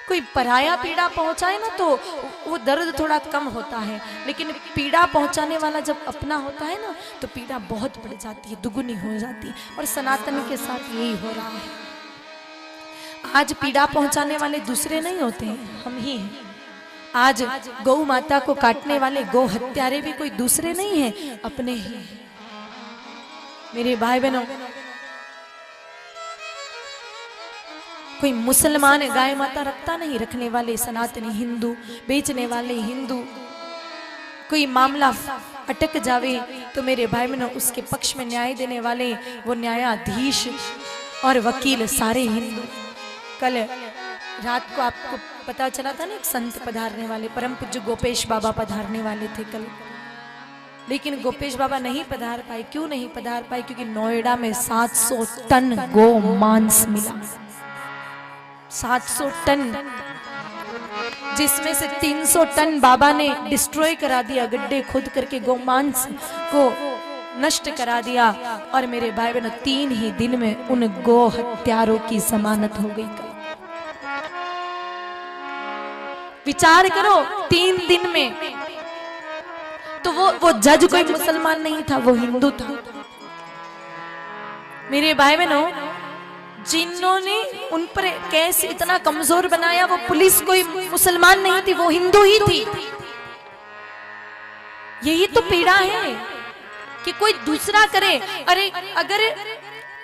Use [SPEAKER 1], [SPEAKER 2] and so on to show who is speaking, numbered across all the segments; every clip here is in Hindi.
[SPEAKER 1] कोई पराया पीड़ा पहुंचाए ना तो वो दर्द थोड़ा कम होता है, लेकिन पीड़ा पहुंचाने वाला जब अपना होता है ना तो पीड़ा बहुत बढ़ जाती है, दुगुनी हो जाती है। और सनातन के साथ यही हो रहा है। आज पीड़ा पहुंचाने वाले दूसरे नहीं होते हैं, हम ही हैं। आज गौ माता को काटने वाले गौ हत्यारे भी कोई दूसरे नहीं हैं, अपने ही हैं। मेरे भाई बहनों, कोई मुसलमान गाय माता रखता नहीं, रखने वाले सनातनी हिंदू, बेचने वाले हिंदू। कोई मामला अटक जावे तो मेरे भाई बहनों उसके पक्ष में न्याय देने वाले वो न्यायाधीश और वकील सारे हिंदू। कल रात को आपको पता चला था ना, एक संत पधारने वाले, परम पूज्य गोपेश बाबा पधारने वाले थे कल, लेकिन गोपेश बाबा नहीं पधार पाए। क्यों नहीं पधार पाए? क्योंकि नोएडा में 700 टन गो मांस मिला। 700 टन, जिसमें से 300 टन बाबा ने डिस्ट्रॉय करा दिया, गड्ढे खोद करके गोमांस को नष्ट करा दिया। और मेरे भाई बहनों 3 ही दिन में उन गो हत्यारों की जमानत हो गई। विचार करो, 3 दिन में। तो वो जज कोई मुसलमान नहीं था, वो हिंदू था। मेरे भाई बहनों, जिन्होंने उन पर केस इतना कमजोर बनाया, वो पुलिस कोई मुसलमान नहीं थी, वो हिंदू ही थी। यही तो पीड़ा है कि कोई दूसरा करे। अरे अगर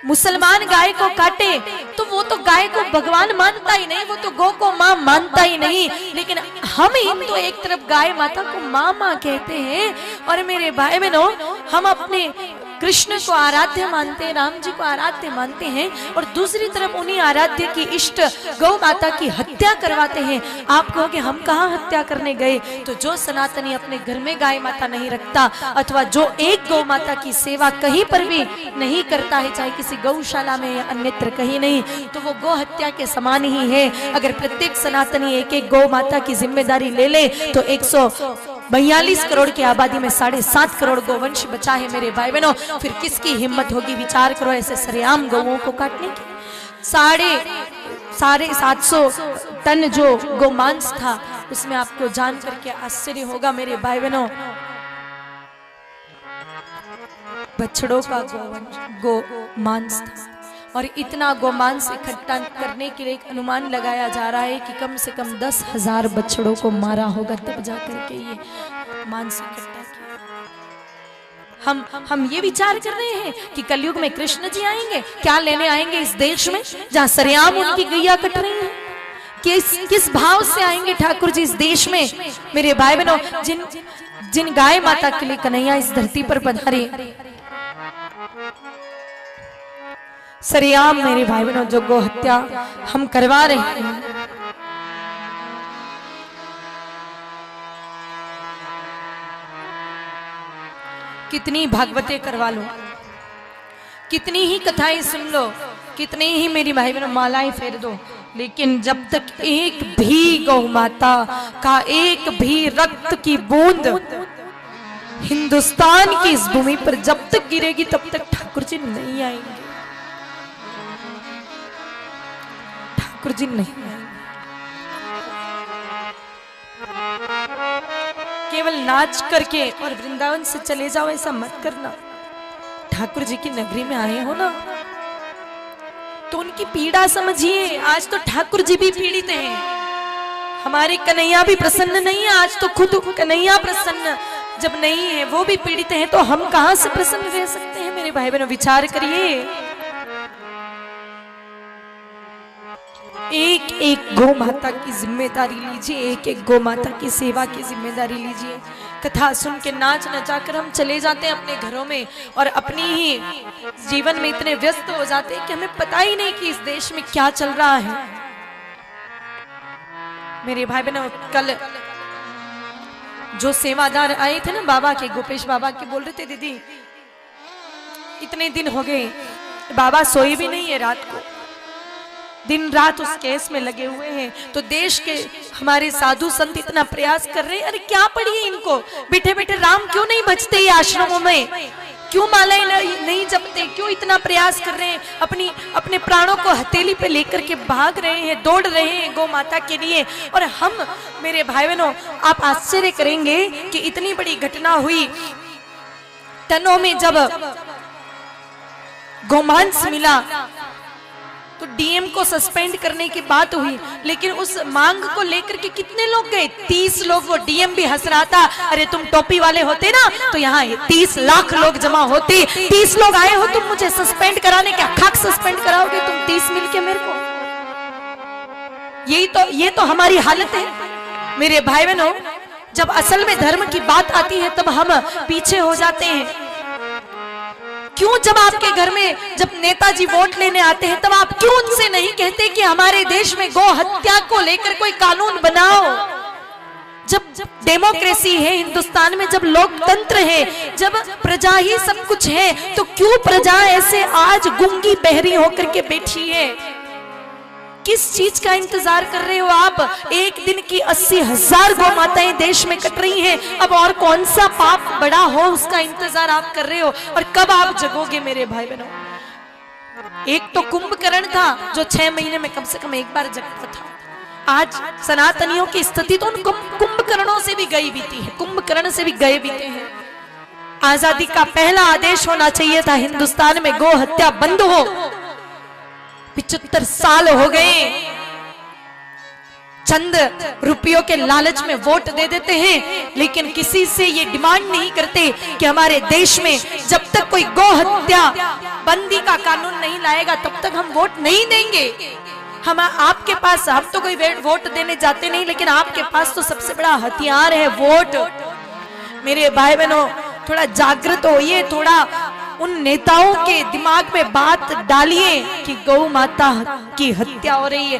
[SPEAKER 1] मुसलमान गाय को काटे तो वो तो गाय को भगवान मानता ही नहीं, वो तो गौ को मां मानता ही नहीं। लेकिन हम हिंदू एक तरफ गाय माता को मां मां कहते हैं, और मेरे भाई बहनों हम अपने कृष्ण को आराध्य मानते हैं, राम जी को आराध्य मानते हैं, और दूसरी तरफ उन्हीं आराध्य की इष्ट गौ माता की हत्या करवाते हैं। आप कहोगे हम कहाँ हत्या करने गए? तो जो सनातनी अपने घर में गाय माता नहीं रखता, अथवा जो एक गौ माता की सेवा कहीं पर भी नहीं करता है, चाहे किसी गौशाला में या अन्यत्र कहीं नहीं, तो वो गौ हत्या के समान ही है। अगर प्रत्येक सनातनी एक एक गौ माता की जिम्मेदारी ले ले तो 142 करोड़ की आबादी में 7.5 करोड़ गोवंश बचा है। मेरे भाई बहनों, फिर किसकी हिम्मत होगी? विचार करो, ऐसे सरेआम गौओं को काटने की। 750 टन जो गोमांस था, उसमें आपको जान करके आश्चर्य होगा मेरे भाई बहनों, बछड़ों का गोमांस था। और इतना गोमांस इकट्ठा करने के लिए एक अनुमान लगाया जा रहा है कि कम से कम 10,000 बछड़ों को मारा होगा, तब जाकर के ये मांस इकट्ठा किया। हम ये विचार कर रहे हैं कि कलयुग में कृष्ण जी आएंगे, क्या लेने आएंगे इस देश में जहां सरेआम उनकी गैया कट रही है? किस भाव से आएंगे ठाकुर जी इस देश में? मेरे भाई बहनों, जिन गाय माता के लिए कन्हैया इस धरती पर पधारे, सरेआम मेरे भाई बहनों जो गो हत्या हम करवा रहे हैं, कितनी भागवतें करवा लो, कितनी ही कथाएं सुन लो, कितनी ही मेरी भाई बहनों मालाएं फेर दो, लेकिन जब तक एक भी गौ माता का एक भी रक्त की बूंद हिंदुस्तान की इस भूमि पर जब तक गिरेगी तब तक ठाकुर जी नहीं आएंगे। ठाकुर जी नहीं आएंगे। केवल नाच करके और वृंदावन से चले जाओ ऐसा मत करना। ठाकुर जी की नगरी में आए हो ना, तो उनकी पीड़ा समझिए। आज तो ठाकुर जी भी पीड़ित हैं, हमारे कन्हैया भी प्रसन्न नहीं है। आज तो खुद कन्हैया प्रसन्न जब नहीं है, वो भी पीड़ित हैं, तो हम कहां से प्रसन्न रह सकते हैं? मेरे भाई बहनों विचार करिए। एक एक गौ माता की जिम्मेदारी लीजिए, एक एक गौ माता की सेवा की जिम्मेदारी लीजिए। कथा सुन के नाच नचाकर हम चले जाते हैं अपने घरों में, और अपनी ही जीवन में इतने व्यस्त हो जाते हैं कि हमें पता ही नहीं कि इस देश में क्या चल रहा है। मेरे भाई बहनों, कल जो सेवादार आए थे ना बाबा के, गोपेश बाबा के, बोल रहे थे दीदी इतने दिन हो गए बाबा सोए भी नहीं है, रात को दिन रात उस केस में लगे हुए हैं। तो देश के हमारे साधु संत इतना प्रयास कर रहे हैं, अरे क्या पड़ी है इनको, बैठे बैठे राम क्यों नहीं भजते ये आश्रमों में? क्यों मालाएं नहीं जपते, क्यों इतना प्रयास कर रहे हैं, अपने प्राणों को हथेली पे लेकर के भाग रहे हैं, दौड़ रहे हैं गौ माता के लिए। और हम, मेरे भाई बहनों, आप आश्चर्य करेंगे कि इतनी बड़ी घटना हुई, टनों में जब गोमांस मिला तो डीएम को सस्पेंड करने की बात हुई, लेकिन उस मांग को लेकर के कितने लोग गए? 30 लोग। वो डीएम भी हंस रहा था, अरे तुम टोपी वाले होते ना तो यहाँ 30 लाख लोग जमा होते, 30 लोग आए हो तुम मुझे सस्पेंड कराने, क्या खाक सस्पेंड कराओगे तुम 30 मिलके मेरे को? ये तो हमारी हालत है मेरे भाई बहनों। जब असल में धर्म की बात आती है तब हम पीछे हो जाते हैं। क्यों जब आपके घर में जब नेताजी वोट लेने आते हैं तब आप क्यों उनसे नहीं कहते कि हमारे देश में गौ हत्या को लेकर कोई कानून बनाओ? जब डेमोक्रेसी है हिंदुस्तान में, जब लोकतंत्र है, जब प्रजा ही सब कुछ है, तो क्यों प्रजा ऐसे आज गूंगी बहरी होकर के बैठी है? किस चीज का इंतजार कर रहे हो आप? एक दिन की 80,000 गौ माताएं देश में कट रही हैं, अब और कौन सा पाप बड़ा हो उसका इंतजार आप कर रहे हो? और कब आप जगोगे मेरे भाई बहनों? एक तो कुंभकर्ण था जो 6 महीने में कम से कम एक बार जगता था। आज सनातनियों की स्थिति तो उन कुंभकर्णों से भी गई बीती है, कुंभकर्ण से भी गए बीते हैं। आजादी का पहला आदेश होना चाहिए था हिंदुस्तान में गौ हत्या बंद हो। 75 साल हो गए, चंद रुपयों के लालच में वोट दे देते हैं, लेकिन किसी से ये डिमांड नहीं करते कि हमारे देश में जब तक कोई गौ हत्या बंदी का कानून नहीं लाएगा तब तक हम वोट नहीं देंगे। हम आपके पास, हम तो कोई वोट देने जाते नहीं, लेकिन आपके पास तो सबसे बड़ा हथियार है वोट। मेरे भाई बहनों, थोड़ा जागृत होइए, थोड़ा उन नेताओं के दिमाग में बात डालिए कि गौ माता की हत्या हो रही है।